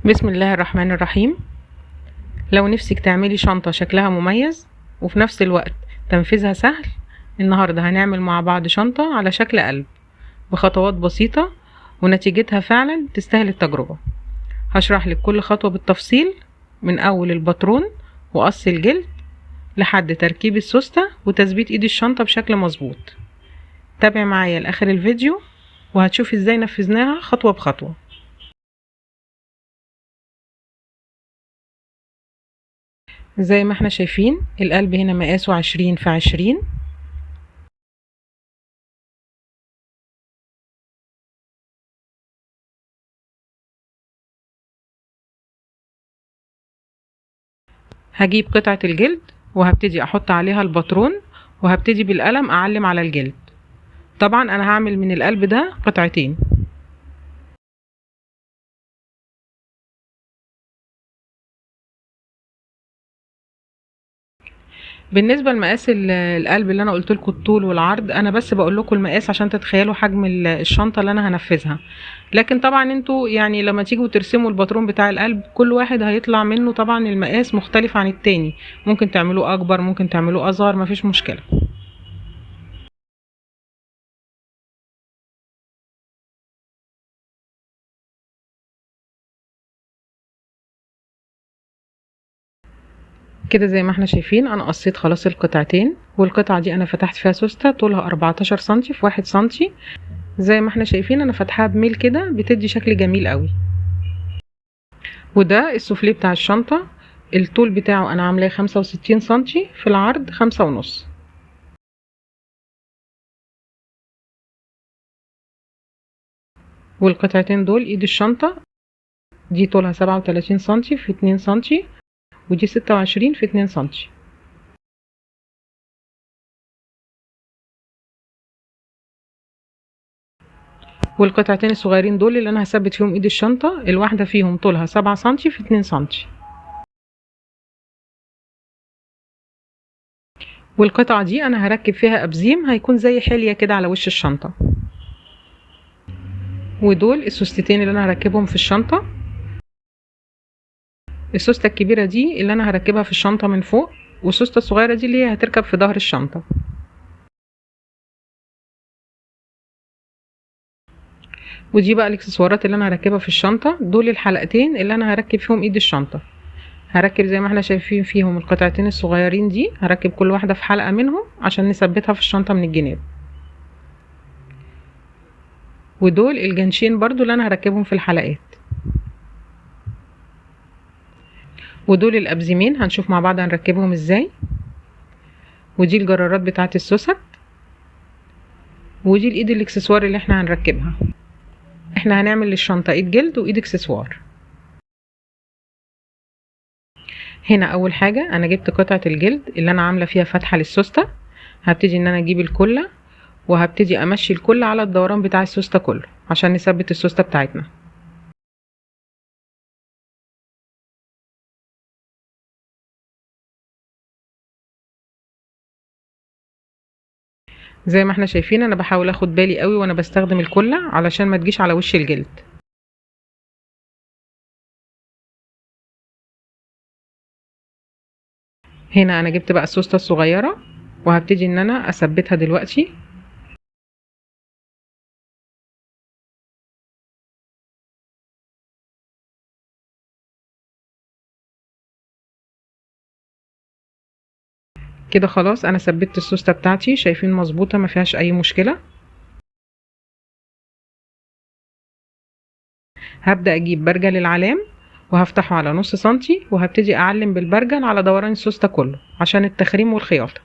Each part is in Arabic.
بسم الله الرحمن الرحيم. لو نفسك تعملي شنطة شكلها مميز وفي نفس الوقت تنفيذها سهل، النهاردة هنعمل مع بعض شنطة على شكل قلب بخطوات بسيطة ونتيجتها فعلا تستاهل التجربة. هشرح لك كل خطوة بالتفصيل، من أول الباترون وقص الجلد لحد تركيب السوستة وتثبيت ايد الشنطة بشكل مظبوط. تابع معايا لآخر الفيديو وهتشوفي ازاي نفذناها خطوة بخطوة. زي ما احنا شايفين القلب هنا مقاسه 20 في 20. هجيب قطعة الجلد وهبتدي احط عليها الباترون وهبتدي بالقلم اعلم على الجلد. طبعا انا هعمل من القلب ده قطعتين. بالنسبه لمقاس القلب اللي انا قلت لكم الطول والعرض، انا بس بقول لكم المقاس عشان تتخيلوا حجم الشنطه اللي انا هنفذها. لكن طبعا انتوا يعني لما تيجوا ترسموا الباترون بتاع القلب كل واحد هيطلع منه طبعا المقاس مختلف عن التاني، ممكن تعملوه اكبر ممكن تعملوه اصغر، مفيش مشكله. كده زي ما احنا شايفين انا قصيت خلاص القطعتين، والقطعة دي انا فتحت فيها سوستة طولها 14 سنتي في 1 سنتي. زي ما احنا شايفين انا فاتحاها بميل كده بتدي شكل جميل قوي. وده السوفليه بتاع الشنطة، الطول بتاعه انا عاملاه 65 سنتي في العرض 5.5. والقطعتين دول ايد الشنطة، دي طولها 37 سنتي في 2 سنتي، ودي 26 في 2 سنتي. والقطعتين الصغيرين دول اللي انا هثبت فيهم ايد الشنطة، الواحدة فيهم طولها 7 سنتي في 2 سنتي. والقطعة دي انا هركب فيها ابزيم هيكون زي حلية كده على وش الشنطة. ودول السوستتين اللي انا هركبهم في الشنطة. السوستة الكبيرة دي اللي انا هركبها في الشنطة من فوق، والسوستة الصغيرة دي اللي هي هتركب في ظهر الشنطة. ودي بقى الاكسسوارات اللي انا هركبها في الشنطة، دول الحلقتين اللي انا هركب فيهم ايد الشنطة. هركب زي ما احنا شايفين فيهم القطعتين الصغيرين دي، هركب كل واحدة في حلقة منهم عشان نثبتها في الشنطة من الجناب. ودول الجنشين برضو اللي انا هركبهم في الحلقات. ودول الابزيمين هنشوف مع بعض هنركبهم ازاي. ودي الجرارات بتاعة السوست. ودي الايد الاكسسوار اللي احنا هنركبها. احنا هنعمل للشنطة ايد جلد وايد اكسسوار. هنا اول حاجة انا جبت قطعة الجلد اللي انا عاملة فيها فتحة للسوستة. هبتدي ان انا اجيب الكلة وهبتدي امشي الكلة على الدوران بتاع السوستة كله عشان نثبت السوستة بتاعتنا. زي ما احنا شايفين انا بحاول اخد بالي قوي وانا بستخدم الكلة علشان ما تجيش على وش الجلد. هنا انا جبت بقى السوستة الصغيرة وهبتدي ان انا اثبتها دلوقتي. كده خلاص انا ثبتت السوستة بتاعتي، شايفين مظبوطة ما فيهاش اي مشكلة. هبدأ اجيب برجل العلام وهفتحه على نص سنتي وهبتدي اعلم بالبرجل على دوران السوستة كله عشان التخريم والخياطة.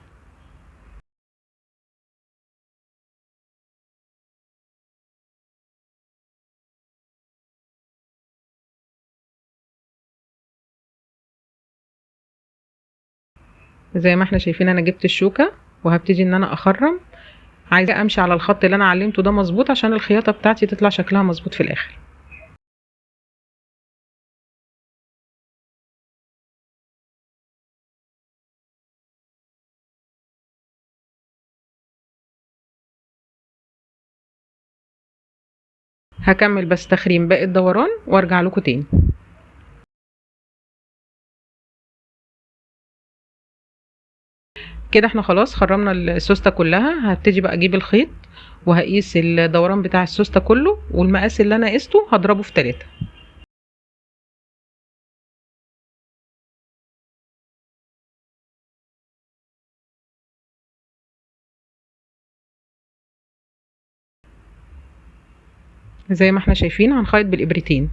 زي ما احنا شايفين انا جبت الشوكة وهبتدي ان انا اخرم. عايزة امشي على الخط اللي انا علمته ده مظبوط عشان الخياطة بتاعتي تطلع شكلها مظبوط في الاخر. هكمل بس تخريم باقي الدوران وارجع لكم تاني. كده احنا خلاص خرمنا السوستة كلها. هبتدي بقى اجيب الخيط وهقيس الدوران بتاع السوستة كله، والمقاس اللي انا قسته هضربه في 3. زي ما احنا شايفين هنخيط بالابرتين.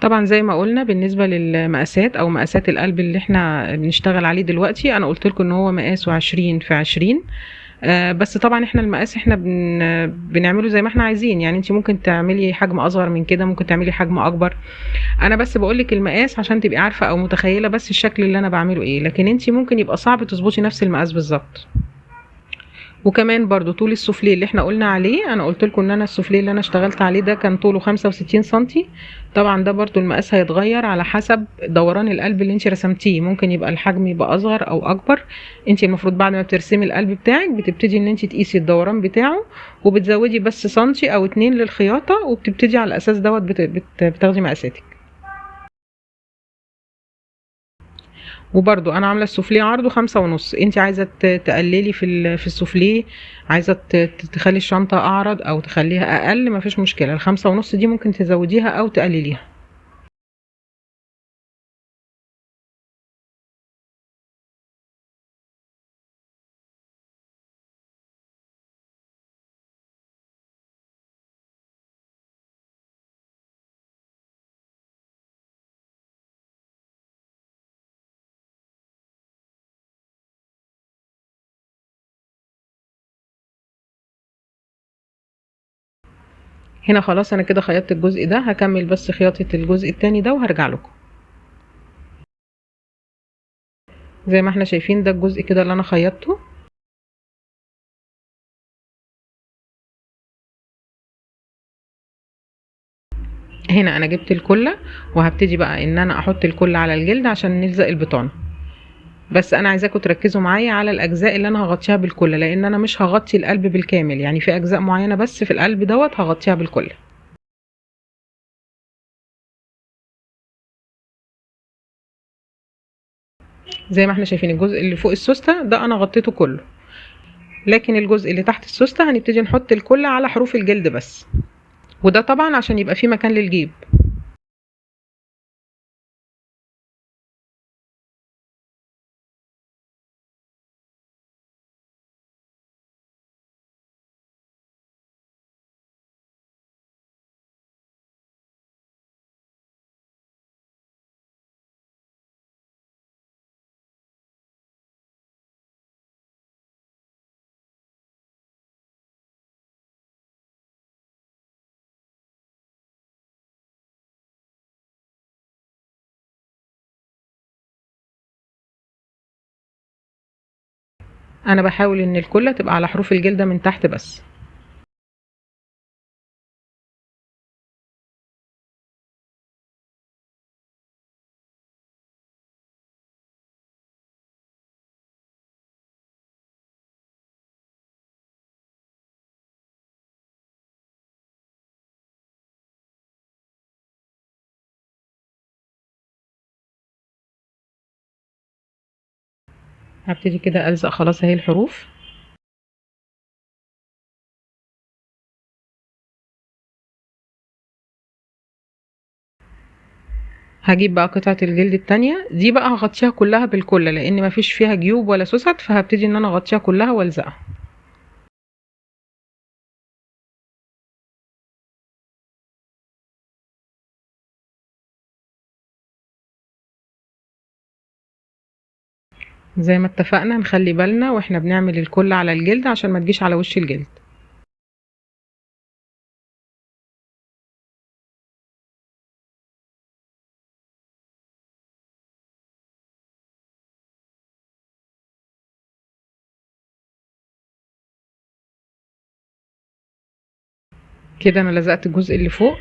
طبعا زي ما قلنا بالنسبة للمقاسات او مقاسات القلب اللي احنا بنشتغل عليه دلوقتي، انا قلت لكم ان هو مقاسه 20 في 20. بس طبعا احنا المقاس احنا بنعمله زي ما احنا عايزين، يعني انت ممكن تعملي حجم اصغر من كده، ممكن تعملي حجم اكبر. انا بس بقولك المقاس عشان تبقي عارفة او متخيلة بس الشكل اللي انا بعمله ايه، لكن انت ممكن يبقى صعب تظبطي نفس المقاس بالظبط. وكمان برضو طول السوفليه اللي احنا قلنا عليه، انا قلت لكم ان انا السوفليه اللي انا اشتغلت عليه ده كان طوله 65 سنتي. طبعا ده برضو المقاس هيتغير على حسب دوران القلب اللي انت رسمتيه، ممكن يبقى الحجم يبقى اصغر او اكبر. انت المفروض بعد ما بترسمي القلب بتاعك بتبتدي ان انت تقيسي الدوران بتاعه، وبتزودي بس سنتي او 2 للخياطه، وبتبتدي على الاساس دوت بتاخدي مقاساتك. وبرضو انا عامله السوفليه عرضه 5.5. انت عايزه تقللي في السوفليه، عايزه تخلي الشنطه اعرض او تخليها اقل، مفيش مشكله. ال5.5 دي ممكن تزوديها او تقلليها. هنا خلاص انا كده خيطت الجزء ده، هكمل بس خياطه الجزء التاني ده وهرجع لكم. زي ما احنا شايفين ده الجزء كده اللي انا خيطته. هنا انا جبت الكله، وهبتدي بقى ان انا احط الكله على الجلد عشان نلزق البطانه. بس انا عايزاكم تركزوا معايا على الاجزاء اللي انا هغطيها بالكله، لان انا مش هغطي القلب بالكامل، يعني في اجزاء معينه بس في القلب دوت هغطيها بالكله. زي ما احنا شايفين الجزء اللي فوق السوستة ده انا غطيته كله، لكن الجزء اللي تحت السوستة هنبتدي نحط الكل على حروف الجلد بس، وده طبعا عشان يبقى فيه مكان للجيب. انا بحاول ان الكل تبقى على حروف الجلدة من تحت بس. هبتدي كده الزق خلاص اهي الحروف. هجيب بقى قطعة الجلد التانية دي بقى هغطيها كلها بالكل، لان مفيش فيها جيوب ولا سوست، فهبتدي ان انا اغطيها كلها والزقها. زي ما اتفقنا نخلي بالنا واحنا بنعمل الكل على الجلد عشان ما تجيش على وش الجلد. كده انا لزقت الجزء اللي فوق.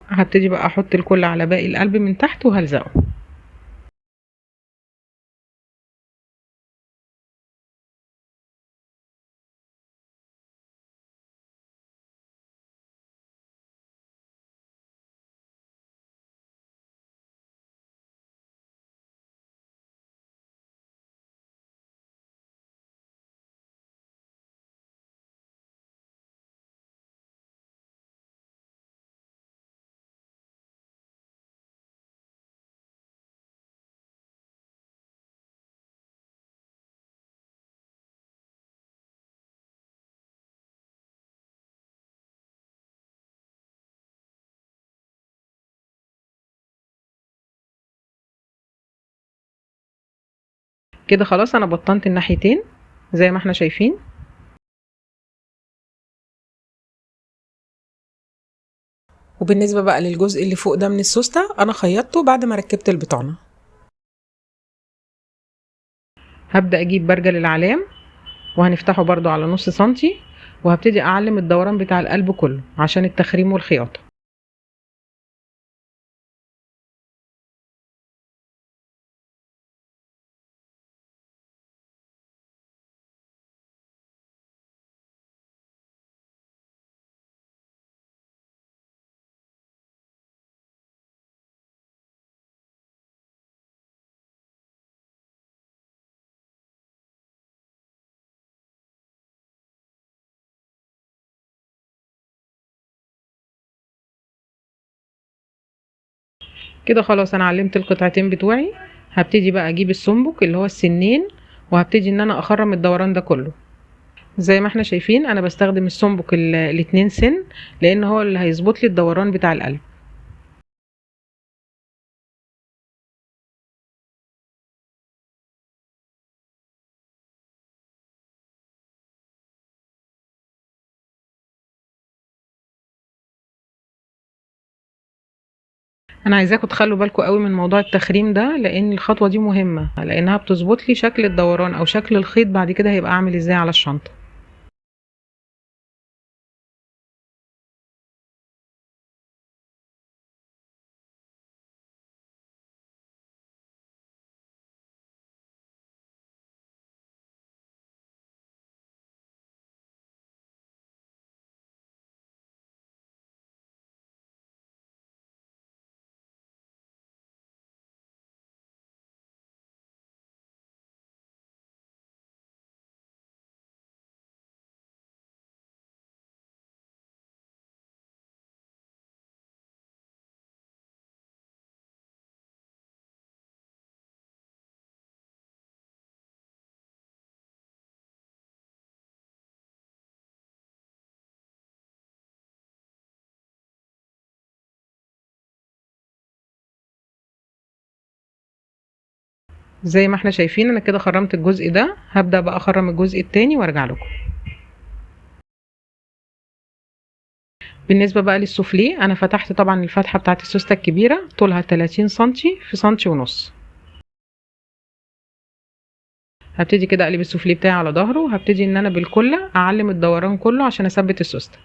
هبتدي بقى احط الكل على باقي القلب من تحت وهلزقه. كده خلاص انا بطنت الناحيتين زي ما احنا شايفين. وبالنسبة بقى للجزء اللي فوق ده من السوستة انا خيطته بعد ما ركبت البطانة. هبدأ اجيب برجل العلام وهنفتحه برضو على نص سنتي، وهبتدي اعلم الدوران بتاع القلب كله عشان التخريم والخياطة. كده خلاص انا علمت القطعتين بتوعي. هبتدي بقى اجيب السنبك اللي هو السنين، وهبتدي ان انا اخرم الدوران ده كله. زي ما احنا شايفين انا بستخدم السنبك الاتنين سن، لان هو اللي هيظبط لي الدوران بتاع القلب. انا عايزاكم تخلوا بالكم قوي من موضوع التخريم ده، لان الخطوه دي مهمه، لانها بتظبط لي شكل الدوران او شكل الخيط بعد كده هيبقى عامل ازاي على الشنطه. زي ما احنا شايفين انا كده خرمت الجزء ده، هبدا بقى اخرم الجزء التاني وارجع لكم. بالنسبه بقى للسوفليه انا فتحت طبعا الفتحه بتاعه السوسته الكبيره طولها 30 سنتي في سنتي ونص. هبتدي كده اقلب السوفليه بتاعي على ظهره، وهبتدي ان انا بالكله اعلم الدوران كله عشان اثبت السوسته.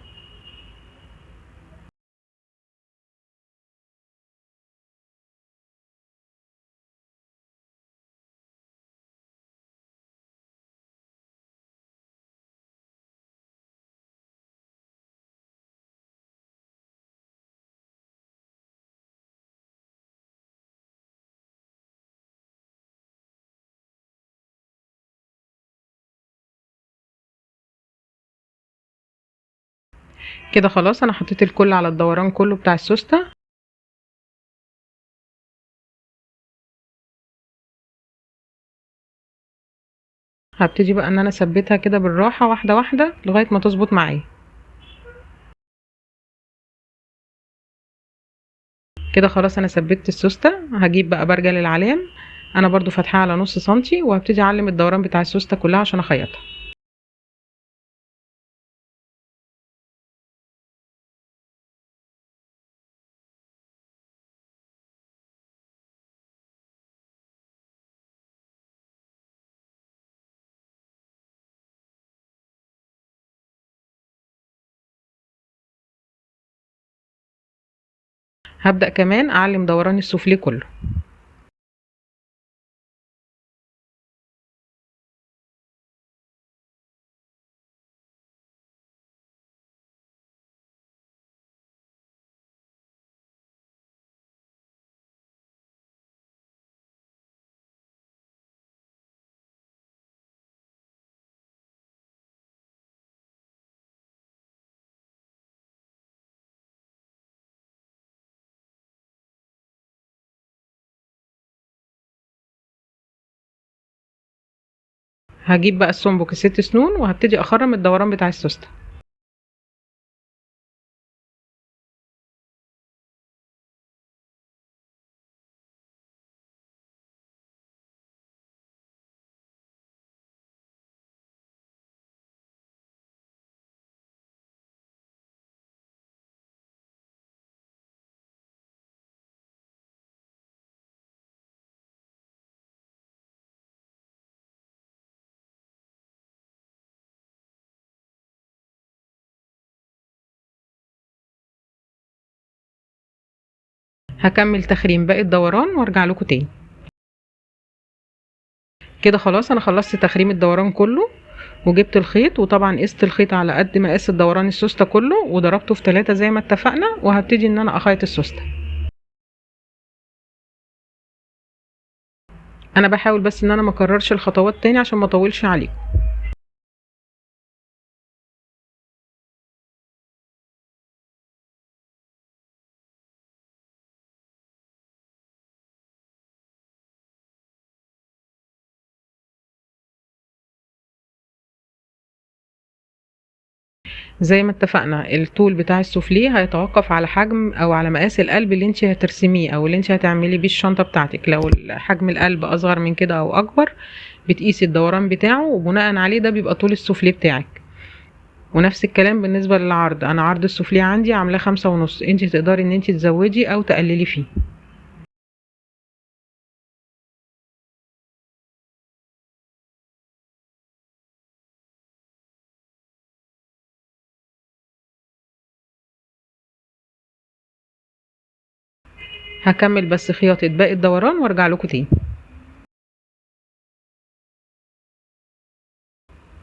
كده خلاص انا حطيت الكل على الدوران كله بتاع السوسته. هبتدي بقى ان انا اثبتها كده بالراحه واحده واحده لغايه ما تظبط معايا. كده خلاص انا ثبتت السوسته. هجيب بقى برجل العلام، انا برضو فاتحاه على نص سنتي، وهبتدي اعلم الدوران بتاع السوسته كلها عشان اخيطها. هبدأ كمان اعلم دوران السوفليه كله. هجيب بقى السنبك الست سنون وهبتدي اخرم الدوران بتاع السوستة. هكمل تخريم باقي الدوران وارجع لكم تاني. كده خلاص انا خلصت تخريم الدوران كله، وجبت الخيط، وطبعا قست الخيط على قد ما قاس الدوران السوستة كله، وضربته في 3 زي ما اتفقنا، وهبتدي ان انا اخيط السوستة. انا بحاول بس ان انا ما اكررش الخطوات تاني عشان ما اطولش عليكم. زي ما اتفقنا الطول بتاع السوفليه هيتوقف على حجم او على مقاس القلب اللي انت هترسميه او اللي انت هتعملي بيه الشنطه بتاعتك. لو حجم القلب اصغر من كده او اكبر بتقيسي الدوران بتاعه، وبناء عليه ده بيبقى طول السوفليه بتاعك. ونفس الكلام بالنسبه للعرض، انا عرض السوفليه عندي عاملاه 5.5، انت تقدري ان انت تزودي او تقللي فيه. هكمل بس خياطه باقي الدوران وارجع لكم تاني.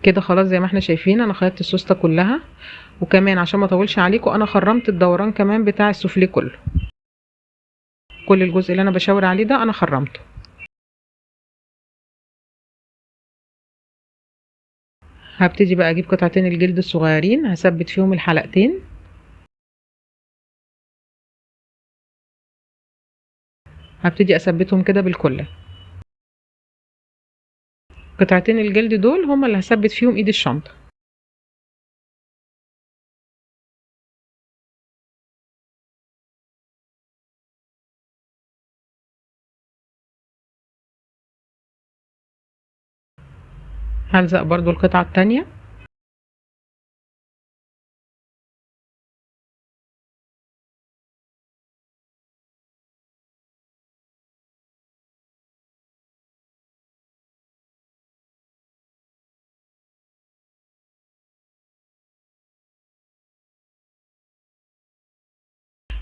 كده خلاص زي ما احنا شايفين انا خيطت السوسته كلها، وكمان عشان ما اطولش عليكم انا خرمت الدوران كمان بتاع السوفليه كله. كل الجزء اللي انا بشاور عليه ده انا خرمته. هبتدي بقى اجيب قطعتين الجلد الصغيرين هثبت فيهم الحلقتين. هبتدي اثبتهم كده بالكله. قطعتين الجلد دول هما اللي هثبت فيهم ايد الشنطه. هلزق برضو القطعه التانية.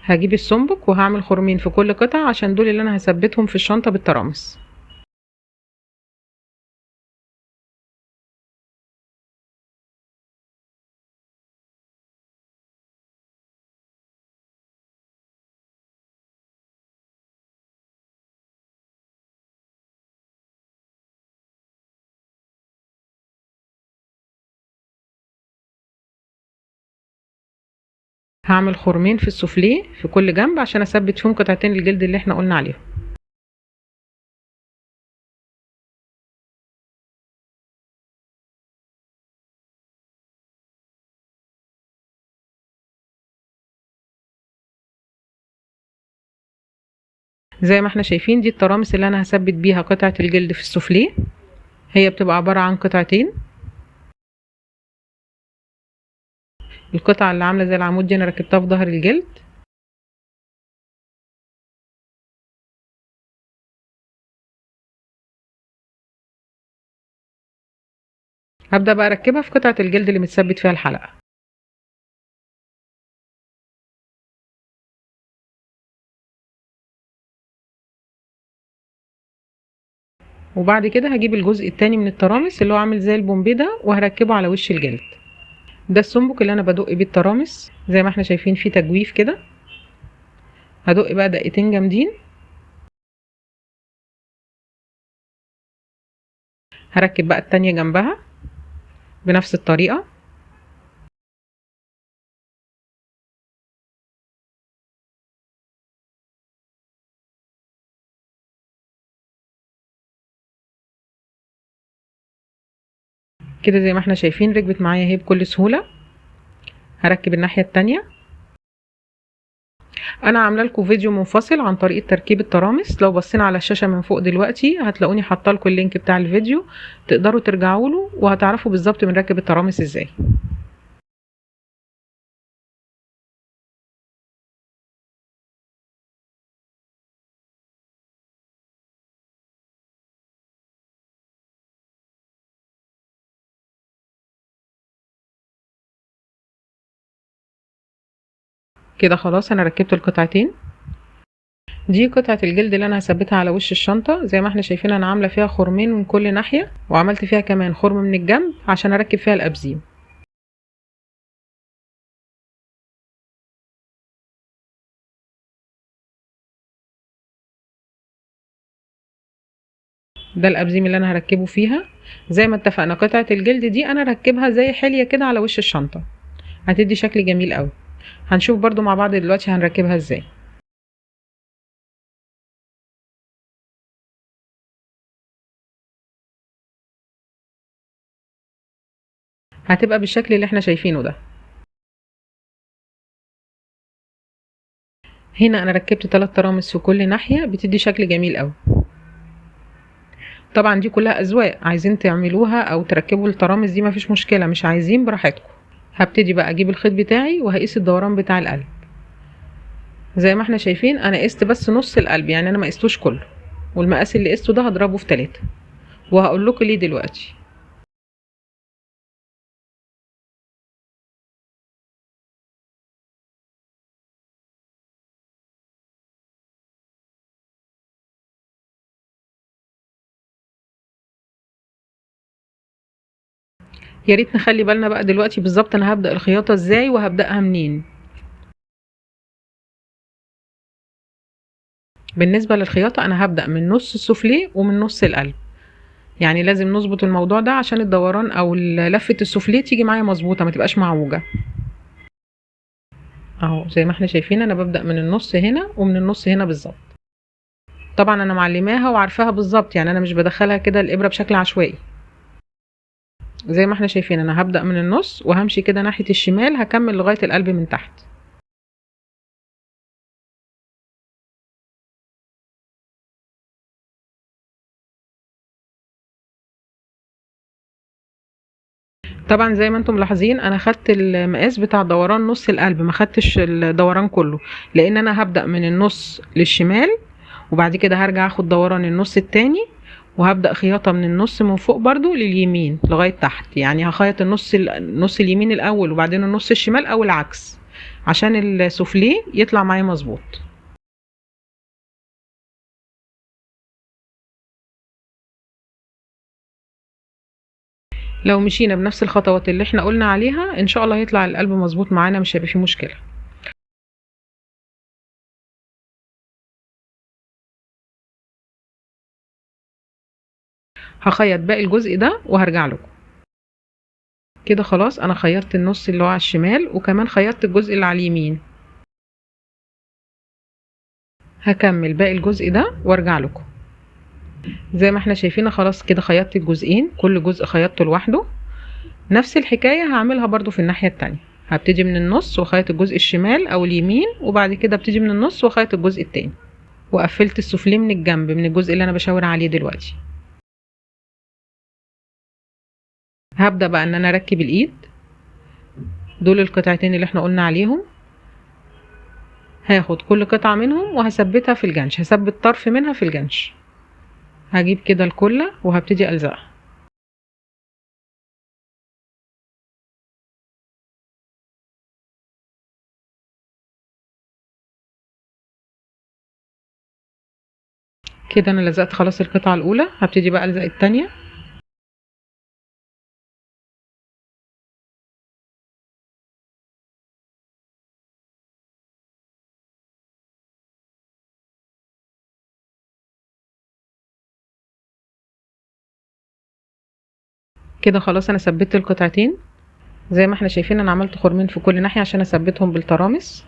هجيب السنبك وهعمل خرمين في كل قطعه عشان دول اللي انا هثبتهم في الشنطه بالترامس. هعمل خرمين في السوفليه في كل جنب عشان اثبت فيهم قطعتين الجلد اللي احنا قلنا عليهم. زي ما احنا شايفين دي الترامس اللي انا هثبت بيها قطعه الجلد في السوفليه. هي بتبقى عباره عن قطعتين. القطعه اللي عامله زي العمود دي انا ركبتها في ظهر الجلد. هبدأ بقى اركبها في قطعة الجلد اللي متثبت فيها الحلقة. وبعد كده هجيب الجزء التاني من الترامس اللي هو عامل زي البومبي ده وهركبه على وش الجلد. ده السنبك اللي انا بدق بيه الترامس، زي ما احنا شايفين فيه تجويف كده. هدق بقى دقيقتين جامدين. هركب بقى التانية جنبها بنفس الطريقة. كده زي ما احنا شايفين ركبت معايا اهي بكل سهولة. هركب الناحية التانية. انا عامله لكم فيديو منفصل عن طريقة تركيب الترامس، لو بصينا على الشاشة من فوق دلوقتي هتلاقوني حاطه لكم اللينك بتاع الفيديو، تقدروا ترجعوا له وهتعرفوا بالظبط بنركب الترامس ازاي. كده خلاص انا ركبت القطعتين. دي قطعة الجلد اللي انا هثبتها على وش الشنطة. زي ما احنا شايفين انا عاملة فيها خرمين من كل ناحية، وعملت فيها كمان خرم من الجنب عشان اركب فيها الابزيم. ده الابزيم اللي انا هركبه فيها. زي ما اتفقنا قطعة الجلد دي انا ركبها زي حلية كده على وش الشنطة، هتدي شكل جميل قوي. هنشوف برضو مع بعض دلوقتي هنركبها ازاي. هتبقى بالشكل اللي احنا شايفينه ده. هنا انا ركبت 3 ترامس في كل ناحية، بتدي شكل جميل قوي. طبعا دي كلها اذواق، عايزين تعملوها او تركبوا الترامس دي مفيش مشكلة، مش عايزين براحتكم. هبتدي بقى اجيب الخيط بتاعي وهقيس الدوران بتاع القلب. زي ما احنا شايفين انا قست بس نص القلب، يعني انا ما قستوش كله، والمقاس اللي قسته ده هضربه في 3، وهقول لكم ليه دلوقتي. يا ريت نخلي بالنا بقى دلوقتي بالظبط انا هبدأ الخياطة ازاي وهبدأها منين. بالنسبة للخياطة انا هبدأ من نص السفليه ومن نص القلب، يعني لازم نظبط الموضوع ده عشان الدوران او لفة السفليه تيجي معايا مظبوطة، ما تبقاش معوجة. اهو زي ما احنا شايفين انا ببدأ من النص هنا ومن النص هنا بالظبط. طبعا انا معلماها وعارفاها بالظبط، يعني انا مش بدخلها كده الابرة بشكل عشوائي. زي ما احنا شايفين انا هبدأ من النص وهمشي كده ناحية الشمال، هكمل لغاية القلب من تحت. طبعا زي ما انتم ملاحظين انا خدت المقاس بتاع دوران نص القلب، ما خدتش الدوران كله، لان انا هبدأ من النص للشمال وبعد كده هرجع اخد دوران النص التاني، وهبدأ خياطة من النص من فوق برضو لليمين لغاية تحت، يعني هخيط النص اليمين الاول وبعدين النص الشمال او العكس، عشان السوفليه يطلع معايا مظبوط. لو مشينا بنفس الخطوات اللي احنا قلنا عليها ان شاء الله هيطلع القلب مظبوط معانا، مش هيبقى فيه مشكلة. هخيط باقي الجزء ده وهرجع لكم. كده خلاص انا خيطت النص اللي هو على الشمال وكمان خيطت الجزء اللي على اليمين. هكمل باقي الجزء ده وارجع لكم. زي ما احنا شايفين خلاص كده خيطت الجزئين، كل جزء خيطته لوحده. نفس الحكاية هعملها برضو في الناحية التانية، هبتدي من النص وخيط الجزء الشمال او اليمين، وبعد كده ابتدي من النص وخيط الجزء التاني، وقفلت السفليه من الجنب من الجزء اللي انا بشاور عليه دلوقتي. هبدأ بقى ان انا اركب الايد. دول القطعتين اللي احنا قلنا عليهم، هاخد كل قطعة منهم وهثبتها في الجنش، هثبت طرف منها في الجنش. هجيب كده الكلة وهبتدي ألزقها. كده انا لزقت خلاص القطعة الاولى، هبتدي بقى الزق التانية. كده خلاص انا ثبت القطعتين زي ما احنا شايفين. انا عملت خرمين في كل ناحية عشان اثبتهم بالترامس،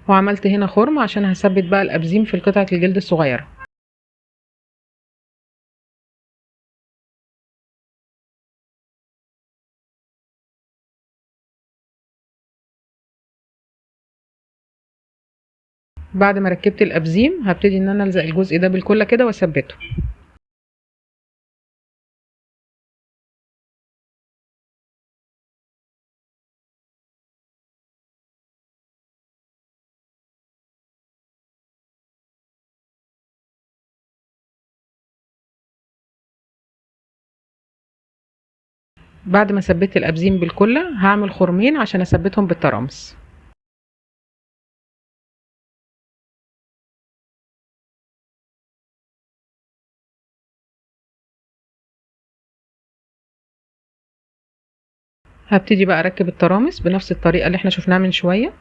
وعملت هنا خرم عشان هثبت بقى الابزيم في قطعة الجلد الصغيرة. بعد ما ركبت الابزيم هبتدي ان انا الزق الجزء ده بالكله كده واثبته. بعد ما ثبت الابزيم بالكله هعمل خرمين عشان اثبتهم بالترامس. هبتدي بقى اركب الترامس بنفس الطريقه اللي احنا شفناها من شويه.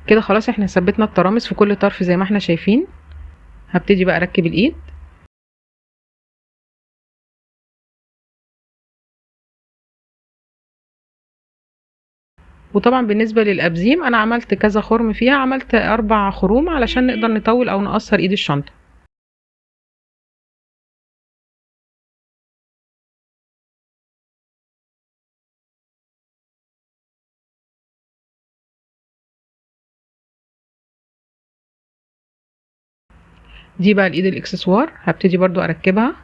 كده خلاص احنا ثبتنا الترامس في كل طرف زي ما احنا شايفين. هبتدي بقى اركب الايد. وطبعا بالنسبه للابزيم انا عملت كذا خرم فيها، عملت 4 خروم علشان نقدر نطول او نقصر ايد الشنطه. دي بقى الايد الاكسسوار هبتدي برضو اركبها.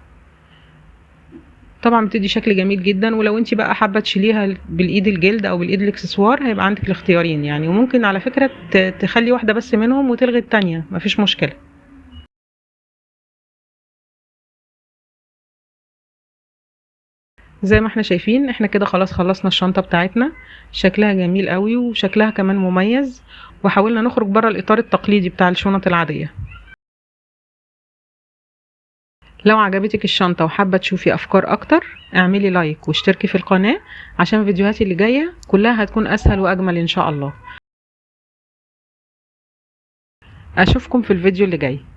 طبعا بتدي شكل جميل جدا، ولو انت بقى حابه تشيليها بالايد الجلد او بالايد الاكسسوار هيبقى عندك الاختيارين يعني. وممكن على فكره تخلي واحده بس منهم وتلغي التانية، مفيش مشكله. زي ما احنا شايفين احنا كده خلاص خلصنا الشنطه بتاعتنا. شكلها جميل قوي وشكلها كمان مميز، وحاولنا نخرج بره الاطار التقليدي بتاع الشنط العاديه. لو عجبتك الشنطة وحابة تشوفي أفكار أكتر اعملي لايك واشتركي في القناة عشان فيديوهاتي اللي جاية كلها هتكون أسهل وأجمل إن شاء الله. أشوفكم في الفيديو اللي جاي.